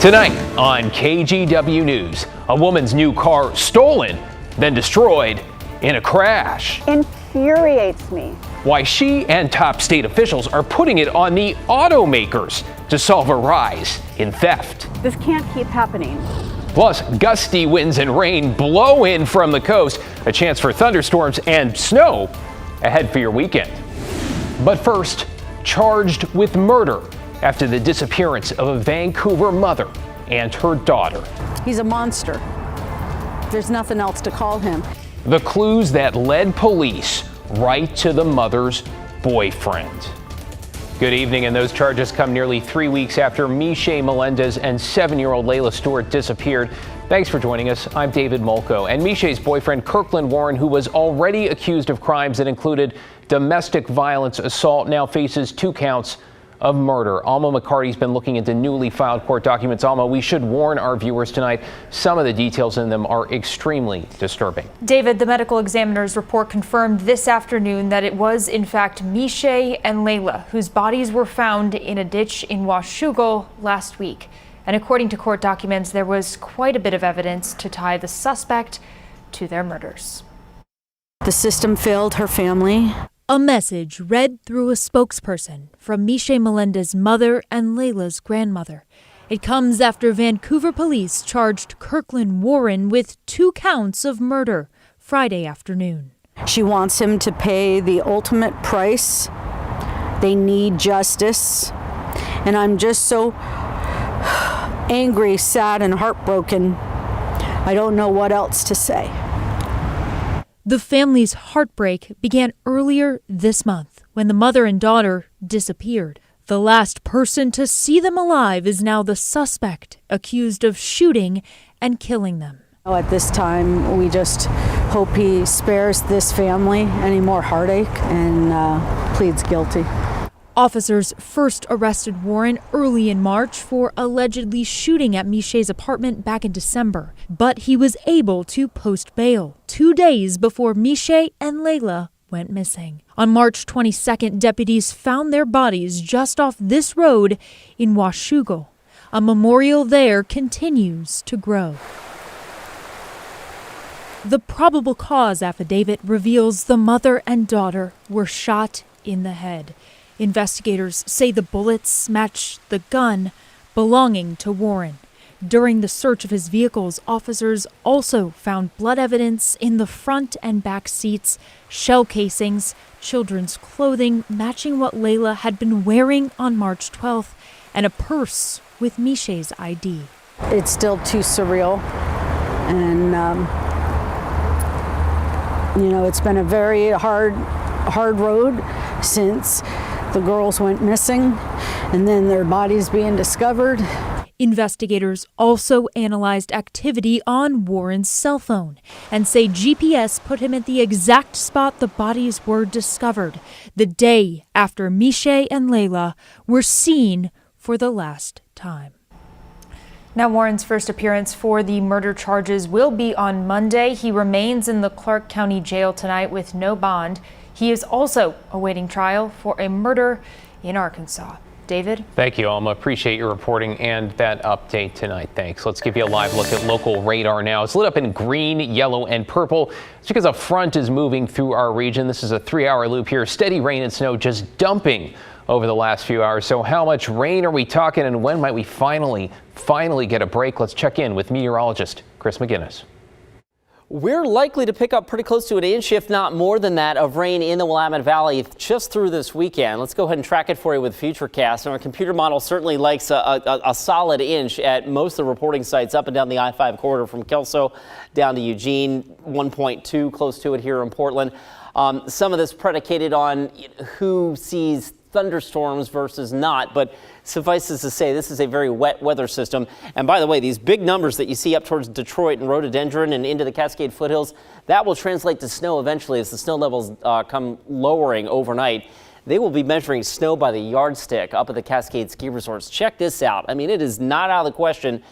Tonight on KGW News, a woman's new car stolen, then destroyed in a crash. Infuriates me. Why she and top state officials are putting it on the automakers to solve a rise in theft. This can't keep happening. Plus, gusty winds and rain blow in from the coast, a chance for thunderstorms and snow ahead for your weekend. But first, charged with murder after the disappearance of a Vancouver mother and her daughter. He's a monster. There's nothing else to call him. The clues that led police right to the mother's boyfriend. Good evening, and those charges come nearly 3 weeks after Michelle Melendez and 7-year-old Layla Stewart disappeared. Thanks for joining us. I'm David Molko. And Michelle's boyfriend, Kirkland Warren, who was already accused of crimes that included domestic violence assault, now faces 2 counts of murder. Alma McCarty's been looking into newly filed court documents. Alma, we should warn our viewers tonight, some of the details in them are extremely disturbing. David, the medical examiner's report confirmed this afternoon that it was in fact Michelle and Layla whose bodies were found in a ditch in Washougal last week. And according to court documents, there was quite a bit of evidence to tie the suspect to their murders. The system failed her family. A message read through a spokesperson from Michelle Melendez's mother and Layla's grandmother. It comes after Vancouver police charged Kirkland Warren with 2 counts of murder Friday afternoon. She wants him to pay the ultimate price. They need justice. And I'm just so angry, sad, and heartbroken. I don't know what else to say. The family's heartbreak began earlier this month when the mother and daughter disappeared. The last person to see them alive is now the suspect accused of shooting and killing them. At this time, we just hope he spares this family any more heartache and pleads guilty. Officers first arrested Warren early in March for allegedly shooting at Michelle's apartment back in December, but he was able to post bail 2 days before Michelle and Layla went missing. On March 22nd, deputies found their bodies just off this road in Washougal. A memorial there continues to grow. The probable cause affidavit reveals the mother and daughter were shot in the head. Investigators say the bullets match the gun belonging to Warren. During the search of his vehicles, officers also found blood evidence in the front and back seats, shell casings, children's clothing matching what Layla had been wearing on March 12th, and a purse with Michelle's ID. It's still too surreal. And, it's been a very hard road since the girls went missing and then their bodies being discovered. Investigators also analyzed activity on Warren's cell phone and say GPS put him at the exact spot the bodies were discovered, the day after Michelle and Layla were seen for the last time. Now, Warren's first appearance for the murder charges will be on Monday. He remains in the Clark County Jail tonight with no bond. He is also awaiting trial for a murder in Arkansas. David? Thank you, Alma. Appreciate your reporting and that update tonight. Thanks. Let's give you a live look at local radar now. It's lit up in green, yellow, and purple. It's because a front is moving through our region. This is a 3-hour loop here. Steady rain and snow just dumping over the last few hours. So how much rain are we talking, and when might we finally get a break? Let's check in with meteorologist Chris McGinnis. We're likely to pick up pretty close to an inch, if not more than that, of rain in the Willamette Valley just through this weekend. Let's go ahead and track it for you with Futurecast. And our computer model certainly likes a solid inch at most of the reporting sites up and down the I-5 corridor from Kelso down to Eugene, 1.2 close to it here in Portland. Some of this predicated on who sees thunderstorms versus not, but suffices to say this is a very wet weather system. And by the way, these big numbers that you see up towards Detroit and rhododendron and into the Cascade foothills, that will translate to snow eventually as the snow levels come lowering overnight. They will be measuring snow by the yardstick up at the Cascade ski resorts. Check this out. I mean, it is not out of the question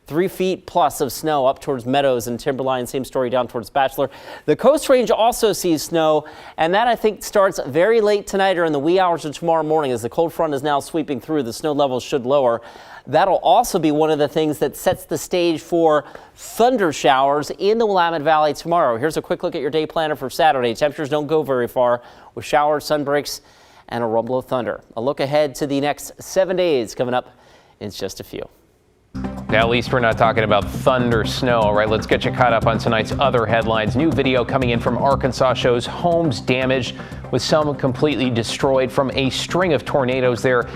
3 feet plus of snow up towards Meadows and Timberline. Same story down towards Bachelor. The Coast Range also sees snow, and that I think starts very late tonight or in the wee hours of tomorrow morning as the cold front is now sweeping through. The snow levels should lower. That'll also be one of the things that sets the stage for thunder showers in the Willamette Valley tomorrow. Here's a quick look at your day planner for Saturday. Temperatures don't go very far with showers, sun breaks, and a rumble of thunder. A look ahead to the next 7 days coming up in just a few. Now, at least we're not talking about thunder snow. All right, let's get you caught up on tonight's other headlines. New video coming in from Arkansas shows homes damaged, with some completely destroyed from a string of tornadoes there.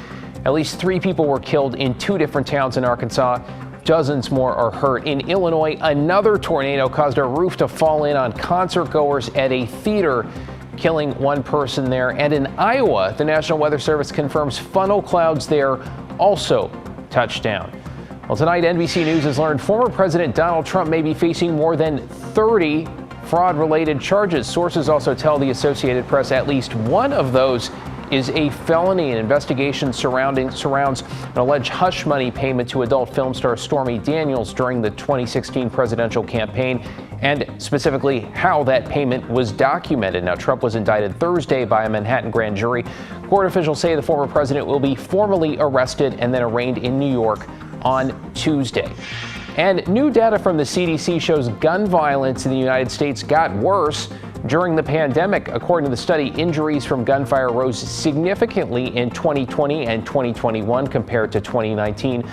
At least 3 people were killed in 2 different towns in Arkansas. Dozens more are hurt. In Illinois, another tornado caused a roof to fall in on concert goers at a theater, killing 1 person there. And in Iowa, the National Weather Service confirms funnel clouds there also touched down. Well, tonight, NBC News has learned former President Donald Trump may be facing more than 30 fraud-related charges. Sources also tell the Associated Press at least one of those is a felony. An investigation surrounds an alleged hush money payment to adult film star Stormy Daniels during the 2016 presidential campaign, and specifically how that payment was documented. Now, Trump was indicted Thursday by a Manhattan grand jury. Court officials say the former president will be formally arrested and then arraigned in New York on Tuesday. And new data from the CDC shows gun violence in the United States got worse during the pandemic. According to the study, injuries from gunfire rose significantly in 2020 and 2021 compared to 2019.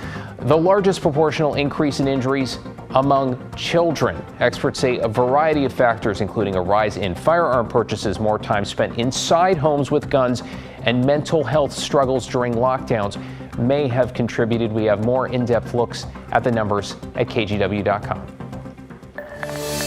The largest proportional increase in injuries among children. Experts say a variety of factors, including a rise in firearm purchases, more time spent inside homes with guns, and mental health struggles during lockdowns, may have contributed. We have more in-depth looks at the numbers at KGW.com.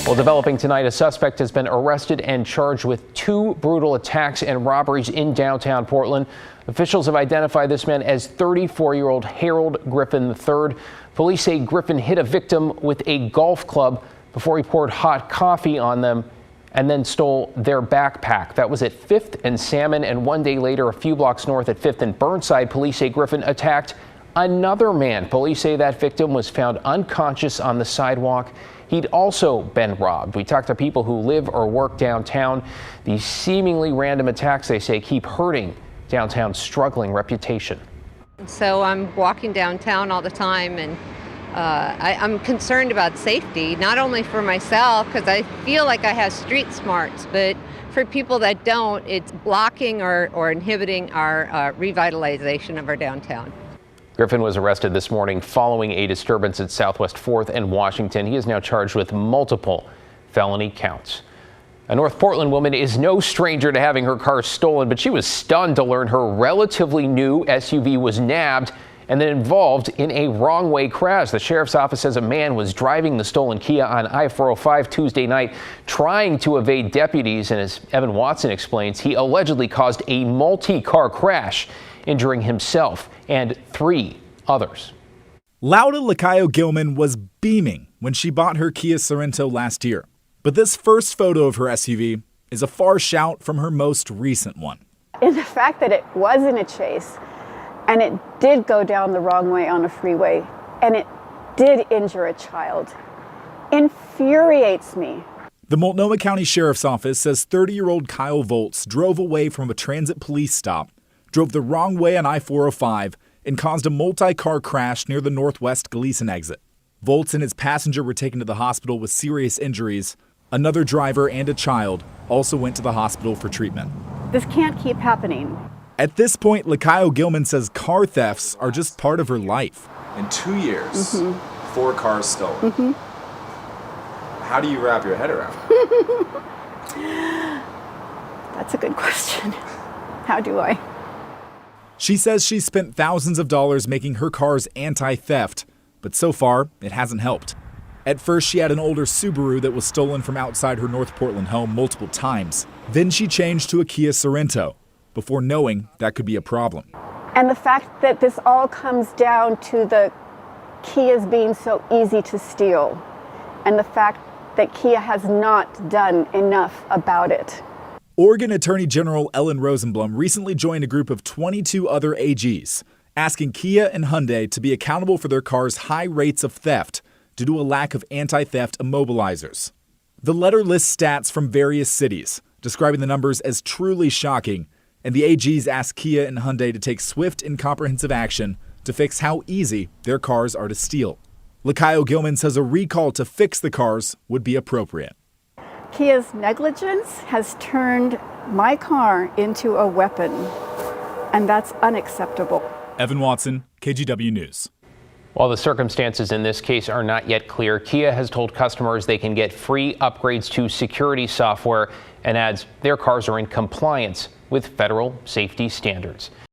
Well, developing tonight, a suspect has been arrested and charged with 2 brutal attacks and robberies in downtown Portland. Officials have identified this man as 34-year-old Harold Griffin III. Police say Griffin hit a victim with a golf club before he poured hot coffee on them and then stole their backpack. That was at 5th and Salmon, and 1 day later, a few blocks north at 5th and Burnside, police say Griffin attacked another man. Police say that victim was found unconscious on the sidewalk. He'd also been robbed. We talked to people who live or work downtown. These seemingly random attacks, they say, keep hurting downtown's struggling reputation. So I'm walking downtown all the time, and I'm concerned about safety, not only for myself, because I feel like I have street smarts, but for people that don't, it's blocking or inhibiting our revitalization of our downtown. Griffin was arrested this morning following a disturbance at Southwest 4th and Washington. He is now charged with multiple felony counts. A North Portland woman is no stranger to having her car stolen, but she was stunned to learn her relatively new SUV was nabbed and then involved in a wrong-way crash. The sheriff's office says a man was driving the stolen Kia on I-405 Tuesday night, trying to evade deputies, and as Evan Watson explains, he allegedly caused a multi-car crash, injuring himself and 3 others. Lauda Lacayo Gilman was beaming when she bought her Kia Sorento last year. But this first photo of her SUV is a far shout from her most recent one. And the fact that it was in a chase, and it did go down the wrong way on a freeway, and it did injure a child, infuriates me. The Multnomah County Sheriff's Office says 30-year-old Kyle Volz drove away from a transit police stop, drove the wrong way on I-405, and caused a multi-car crash near the Northwest Gleason exit. Volz and his passenger were taken to the hospital with serious injuries. Another driver and a child also went to the hospital for treatment. This can't keep happening. At this point, Lacayo Gilman says car thefts are just part of her life. In 2 years, 4 cars stolen. How do you wrap your head around it? That's a good question. How do I? She says she spent thousands of dollars making her cars anti-theft, but so far, it hasn't helped. At first, she had an older Subaru that was stolen from outside her North Portland home multiple times. Then she changed to a Kia Sorento, before knowing that could be a problem. And the fact that this all comes down to the Kias being so easy to steal, and the fact that Kia has not done enough about it. Oregon Attorney General Ellen Rosenblum recently joined a group of 22 other AGs, asking Kia and Hyundai to be accountable for their cars' high rates of theft due to a lack of anti-theft immobilizers. The letter lists stats from various cities, describing the numbers as truly shocking, and the AGs asked Kia and Hyundai to take swift and comprehensive action to fix how easy their cars are to steal. Lakayo Gilman says a recall to fix the cars would be appropriate. Kia's negligence has turned my car into a weapon, and that's unacceptable. Evan Watson, KGW News. While the circumstances in this case are not yet clear, Kia has told customers they can get free upgrades to security software and adds their cars are in compliance with federal safety standards.